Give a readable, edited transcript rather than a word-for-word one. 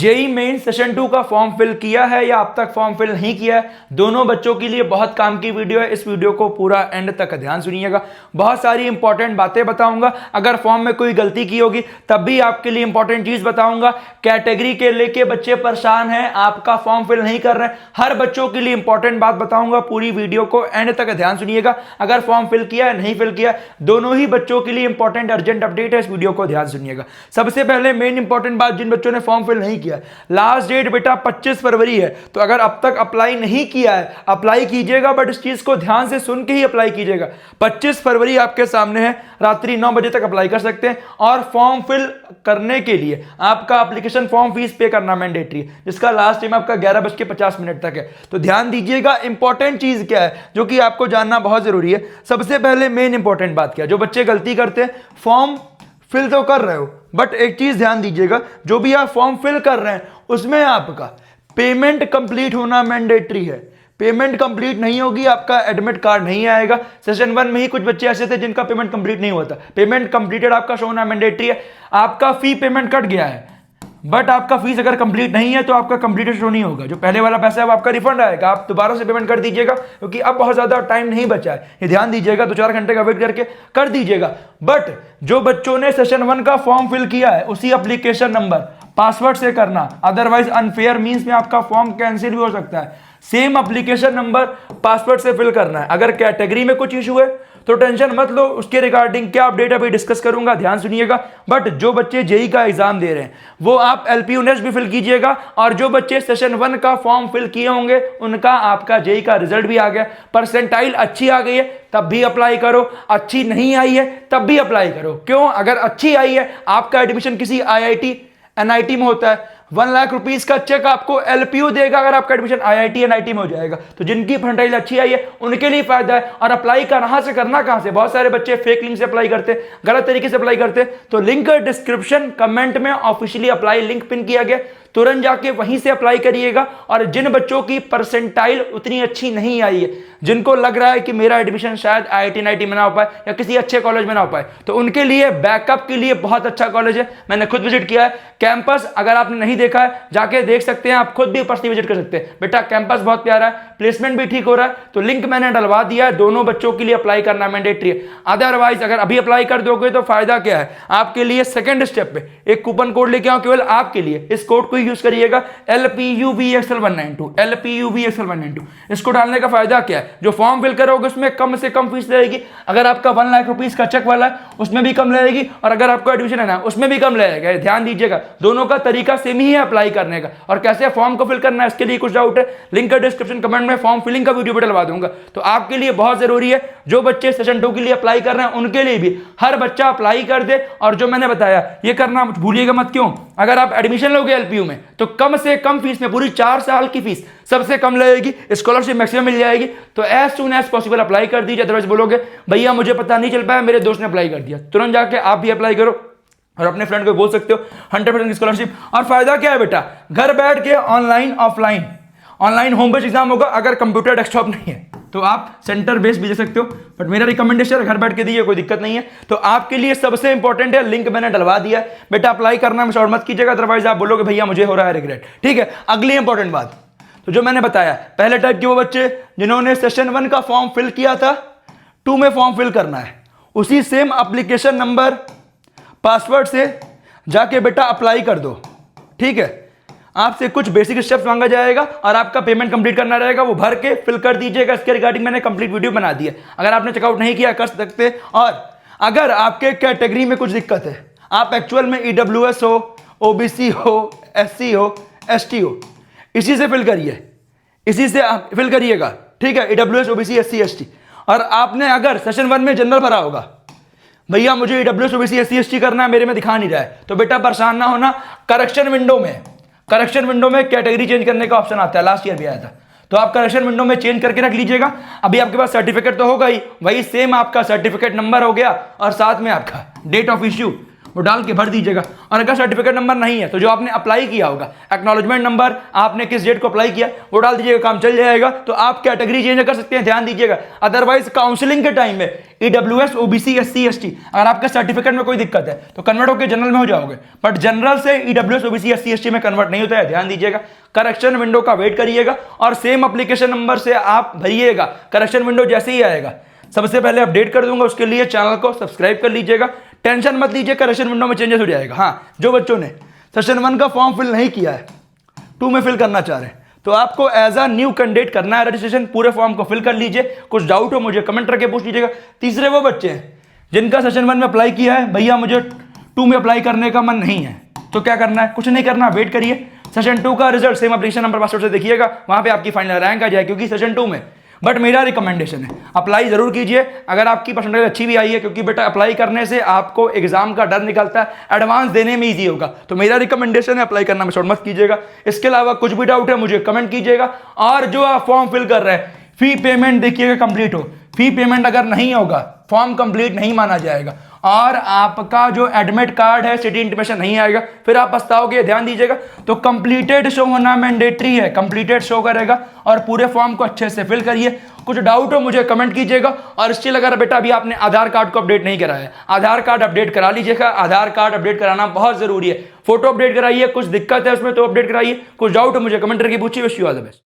JEE main session 2 का form fill किया है या अब तक फॉर्म फिल नहीं किया है, दोनों बच्चों के लिए बहुत काम की वीडियो है। इस वीडियो को पूरा एंड तक ध्यान सुनिएगा, बहुत सारी इंपॉर्टेंट बातें बताऊंगा। अगर फॉर्म में कोई गलती की होगी तब भी आपके लिए इंपॉर्टेंट चीज बताऊंगा। कैटेगरी के लेके बच्चे परेशान हैं, आपका फॉर्म फिल नहीं कर रहे हैं, हर बच्चों के लिए इंपॉर्टेंट बात बताऊंगा। पूरी वीडियो को एंड तक ध्यान सुनिएगा। अगर फॉर्म फिल किया है नहीं फिल किया, दोनों ही बच्चों के लिए इंपॉर्टेंट अर्जेंट अपडेट है, इस वीडियो को ध्यान सुनिएगा। सबसे पहले मेन इंपॉर्टेंट बात, जिन बच्चों ने फॉर्म फिल नहीं किया, लास्ट डेट बेटा 25 फरवरी है। तो अगर अब तक अप्लाई नहीं किया है, अप्लाई कीजिएगा, बट इस चीज को ध्यान से सुन के ही अप्लाई कीजिएगा। 25 फरवरी आपके सामने है, रात्रि 9 बजे तक अप्लाई कर सकते हैं। और फॉर्म फिल करने के लिए आपका एप्लीकेशन फॉर्म फीस पे करना मैंडेटरी है, जिसका लास्ट टाइम आपका 11:50 तक है। तो ध्यान दीजिएगा, इंपॉर्टेंट चीज क्या है जो कि आपको जानना बहुत जरूरी है। सबसे पहले मेन इंपॉर्टेंट बात क्या है, जो बच्चे गलती करते हैं, फॉर्म फिल तो कर रहे हो, बट एक चीज ध्यान दीजिएगा, जो भी आप फॉर्म फिल कर रहे हैं उसमें आपका पेमेंट कंप्लीट होना मैंडेटरी है। पेमेंट कंप्लीट नहीं होगी, आपका एडमिट कार्ड नहीं आएगा। सेशन 1 में ही कुछ बच्चे ऐसे थे जिनका पेमेंट कंप्लीट नहीं हुआ था। पेमेंट कंप्लीटेड आपका शो होना मैंडेटरी है। आपका फी पेमेंट कट गया है, बट आपका फीस अगर कंप्लीट नहीं है तो आपका कंप्लीटेड शो नहीं होगा। जो पहले वाला पैसा है वो आपका रिफंड आएगा, आप दोबारा से पेमेंट कर दीजिएगा, क्योंकि अब बहुत ज्यादा टाइम नहीं बचा है। ये ध्यान दीजिएगा, 2-4 घंटे का वेट करके कर दीजिएगा। बट जो बच्चों ने सेशन 1 का फॉर्म फिल किया है, उसी एप्लीकेशन नंबर पासवर्ड से करना, अदरवाइज अनफेयर मींस में आपका फॉर्म कैंसिल भी हो सकता है। सेम एप्लीकेशन नंबर पासवर्ड से फिल करना है। अगर कैटेगरी में कुछ इशू है तो टेंशन मत लो, उसके रिगार्डिंग क्या अपडेट अभी डिस्कस करूंगा, ध्यान सुनिएगा। बट जो बच्चे जेई का एग्जाम दे रहे हैं वो आप एलपीयू नेक्स्ट भी फिल कीजिएगा। और जो बच्चे सेशन 1 का फॉर्म फिल किए होंगे उनका आपका जेई का रिजल्ट भी आ गया, परसेंटाइल अच्छी आ गई है तब भी अप्लाई करो, अच्छी नहीं आई है तब भी अप्लाई करो। क्यों? अगर अच्छी आई है, आपका एडमिशन किसी IIT NIT में होता है, 1 लाख रुपीस का चेक आपको एलपीयू देगा अगर आपका एडमिशन IIT NIT में हो जाएगा। तो जिनकी परसेंटाइल अच्छी आई है उनके लिए फायदा है। और अप्लाई कहां से करना, कहां से? बहुत सारे बच्चे फेक लिंक से अप्लाई करते, गलत तरीके से अप्लाई करते। तो लिंक डिस्क्रिप्शन कमेंट में ऑफिशियली अप्लाई लिंक पिन किया गया, तुरंत जाके वहीं से अप्लाई करिएगा। और जिन बच्चों की परसेंटाइल उतनी अच्छी नहीं आई है, जिनको लग रहा है कि मेरा एडमिशन शायद IIT NIT में ना हो पाए या किसी अच्छे कॉलेज में ना हो पाए, तो उनके लिए बैकअप के लिए बहुत अच्छा कॉलेज है। मैंने खुद विजिट किया है कैंपस, अगर आपने नहीं देखा है जाके देख सकते हैं, आप खुद भी पर्सनली विजिट कर सकते हैं। बेटा कैंपस बहुत प्यारा है, प्लेसमेंट भी ठीक हो रहा है। तो लिंक मैंने डलवा दिया है, दोनों बच्चों के लिए अप्लाई करना मैंडेटरी है। अदरवाइज अगर अभी अप्लाई कर दोगे तो फायदा क्या है आपके लिए? सेकंड स्टेप पे एक कूपन कोड लेके आओ केवल आपके लिए, इस कोड को यूज करिएगा, LPUVXL192, LPUVXL192। इसको डालने का फायदा क्या है? जो फॉर्म फिल करोगे उसमें कम से कम फीस लगेगी। अगर आपका 1 लाख रुपीस का चेक वाला है उसमें भी कम लगेगी, और अगर आपको एडमिशन है ना उसमें भी कम लगेगा। ध्यान दीजिएगा, दोनों का तरीका सेम ही है अप्लाई करने का। और कैसे फॉर्म को फिल करना है इसके लिए कुछ डाउट है, लिंक का डिस्क्रिप्शन कमेंट में फॉर्म फिलिंग का वीडियो भी डलवा दूंगा। तो आपके लिए बहुत जरूरी है, जो बच्चे सेशन 2 के लिए अप्लाई कर रहे हैं उनके लिए भी हर बच्चा अप्लाई कर दे। और जो मैंने बताया ये करना भूलिएगा मत। क्यों? अगर आप एडमिशन लोगे एलपीयू में तो कम से कम फीस में, पूरी 4 साल की फीस सबसे कम लगेगी, स्कॉलरशिप मैक्सिमम मिल जाएगी। तो as soon as possible apply कर दीजिए। अदरवाइज बोलोगे भैया मुझे पता नहीं चल पाया, मेरे दोस्त ने अप्लाई कर दिया, तुरंत जाके आप भी अप्लाई करो और अपने फ्रेंड को बोल सकते हो 100% की स्कॉलरशिप। और फायदा क्या है बेटा? घर बैठ के online offline, online home based exam होगा। अगर कंप्यूटर डेस्कटॉप नहीं है तो आप सेंटर बेस्ड भी दे सकते हो, बट मेरा रिकमेंडेशन घर बैठ के दीजिए, कोई दिक्कत नहीं है। तो आपके लिए सबसे इंपॉर्टेंट है, लिंक मैंने डलवा दिया है बेटा, अप्लाई करना में शॉर्ट मत कीजिएगा, अदरवाइज आप बोलोगे भैया मुझे हो रहा है रिग्रेट। ठीक है, अगली इंपॉर्टेंट बात, तो जो मैंने बताया, पहले टाइप के वो बच्चे जिन्होंने सेशन 1 का फॉर्म फिल किया था, 2 में फॉर्म फिल करना है, उसी सेम एप्लीकेशन नंबर पासवर्ड से जाके बेटा अप्लाई कर दो। ठीक है, आपसे कुछ बेसिक स्टेप्स मांगा जाएगा और आपका पेमेंट कंप्लीट करना रहेगा, वो भर के फिल कर दीजिएगा। इसके रिगार्डिंग मैंने कंप्लीट वीडियो बना दी है, अगर आपने चेकआउट नहीं किया कर सकते। और अगर आपके कैटेगरी में कुछ दिक्कत है, आप एक्चुअल में EWS हो, OBC हो, SC हो, ST हो, इसी से फिल करिए, इसी से फिल करिएगा। ठीक है, EWS OBC SC ST। और आपने अगर सेशन 1 में जनरल भरा होगा, भैया मुझे EWS OBC SC ST करना है, मेरे में दिखा नहीं रहा है, तो बेटा परेशान ना होना, करेक्शन विंडो में कैटेगरी चेंज करने का ऑप्शन आता है, लास्ट ईयर भी आया था। तो आप करेक्शन विंडो में चेंज करके रख लीजिएगा। अभी आपके पास सर्टिफिकेट तो होगा ही, वही सेम आपका सर्टिफिकेट नंबर हो गया और साथ में आपका डेट ऑफ इश्यू वो डाल के भर दीजिएगा। और अगर सर्टिफिकेट नंबर नहीं है तो जो आपने अप्लाई किया होगा, एक्नॉलेजमेंट नंबर, आपने किस डेट को अप्लाई किया वो डाल दीजिएगा, काम चल जाएगा। तो आप कैटेगरी चेंज कर सकते हैं, ध्यान दीजिएगा। अदरवाइज काउंसलिंग के टाइम में ईडब्ल्यूएस, ओबीसी, एससी, एसटी, अगर आपके सर्टिफिकेट में कोई दिक्कत है तो कन्वर्ट होकर जनरल में हो जाओगे, बट जनरल से ईडब्ल्यूएस, ओबीसी, एससी, एसटी में कन्वर्ट नहीं होता है, ध्यान दीजिएगा। करेक्शन विंडो का वेट करिएगा और सेम एप्लीकेशन नंबर से आप भरिएगा। करेक्शन विंडो जैसे ही आएगा सबसे पहले अपडेट कर दूंगा, उसके लिए चैनल को सब्सक्राइब कर लीजिएगा। टेंशन मत लीजिए, करेक्शन विंडो में चेंजेस हो जाएगा। हाँ, जो बच्चों ने सेशन 1 का फॉर्म फिल नहीं किया है, 2 में फिल करना चाह रहे हैं, तो आपको एज अ न्यू कैंडिडेट करना है रजिस्ट्रेशन। पूरे फॉर्म को फिल कर लीजिए, कुछ डाउट हो मुझे कमेंट करके पूछ लीजिएगा। तीसरे वो बच्चे हैं जिनका सेशन 1 में अप्लाई किया है, भैया मुझे 2 में अप्लाई करने का मन नहीं है, तो क्या करना है? कुछ नहीं करना, वेट करिए। सेशन 2 का result same application number password से देखिएगा, वहां पे आपकी फाइनल रैंक आ जाए, क्योंकि सेशन 2 में। बट मेरा रिकमेंडेशन है अप्लाई जरूर कीजिए अगर आपकी परसेंटेज अच्छी भी आई है, क्योंकि बेटा अप्लाई करने से आपको एग्जाम का डर निकलता है, एडवांस देने में ईजी होगा। तो मेरा रिकमेंडेशन है अप्लाई करना में शॉर्ट मत कीजिएगा। इसके अलावा कुछ भी डाउट है मुझे कमेंट कीजिएगा। और जो आप फॉर्म फिल कर रहे हैं, फी पेमेंट देखिएगा कंप्लीट हो। फी पेमेंट अगर नहीं होगा फॉर्म कंप्लीट नहीं माना जाएगा, और आपका जो एडमिट कार्ड है सिटी इंटीमेशन नहीं आएगा, फिर आप पछताओगे, ध्यान दीजिएगा। तो कंप्लीटेड शो होना मैंडेटरी है, कंप्लीटेड शो करेगा। और पूरे फॉर्म को अच्छे से फिल करिए। कुछ डाउट हो मुझे कमेंट कीजिएगा। और स्टिल अगर बेटा अभी आपने आधार कार्ड को अपडेट नहीं कराया है, आधार कार्ड अपडेट करा लीजिएगा। आधार कार्ड अपडेट कराना बहुत जरूरी है। फोटो अपडेट कराइए, कुछ दिक्कत है उसमें तो अपडेट कराइए। कुछ डाउट हो मुझे कमेंट करके पूछिए। Wish you all the best.